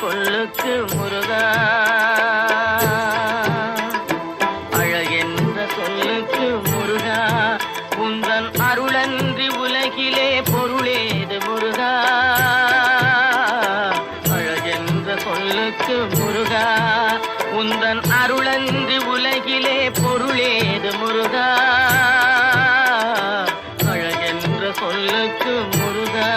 சொல்லுக்கு முருகா, அழகென்ற சொல்லுக்கு முருகா, உந்தன் அருளன்றி உலகிலே பொருளேது முருகா. அழகென்ற சொல்லுக்கு முருகா, உந்தன் அருளன்றி உலகிலே பொருளேது முருகா. அழகென்ற சொல்லுக்கு முருகா.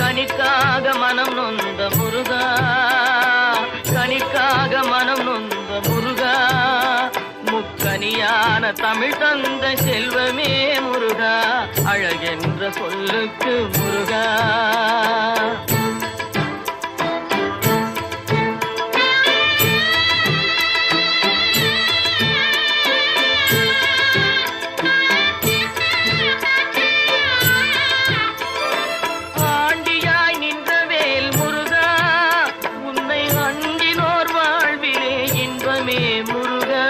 கனிக்காக மனம் நொந்த முருகா, கனிக்காக மனம் நொந்த முருகா, முக்கனியான தமிழ் தந்த செல்வமே முருகா. அழகென்ற சொல்லுக்கு முருகா. முருகா,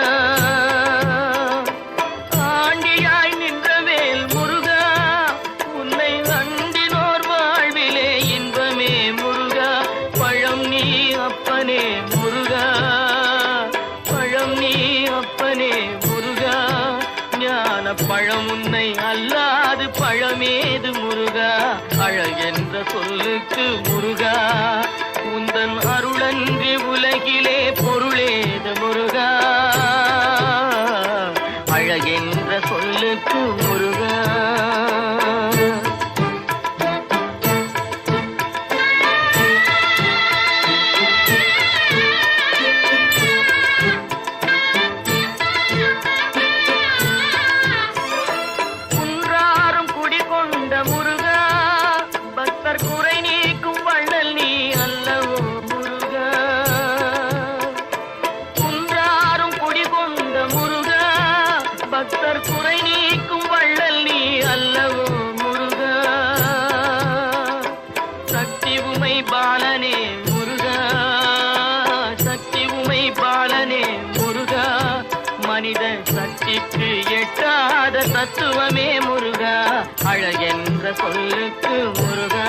ஆண்டியாய் நின்றவேல் முருகா, உன்னை அண்டினோர் வாழ்விலே இன்பமே முருகா. பழம் நீ அப்பனே முருகா, பழம் நீ அப்பனே முருகா, ஞான பழம் உன்னை அல்லாது பழமேது முருகா. அழகென்ற சொல்லுக்கு முருகா, உந்தன் அருளன்றி உலகிலே பொருளேது முருகா. அழகென்ற சொல்லுக்கு முருகா. குன்றாரும் குடிகொண்ட முருகா, பக்தர் குறை நீக்கும் வள்ளல் நீ அல்லவோ முருகா. குன்றாரும் குடிகொண்ட முருகா, பக்தர் குறை நீக்கும் வள்ளல் நீ அல்லவோ முருகா. சக்தி உமை பாலனே முருகா, சக்தி உமை பாலனே முருகா, மனித சக்திக்கு எட்டாத தத்துவமே முருகா. அழகென்ற சொல்லுக்கு முருகா.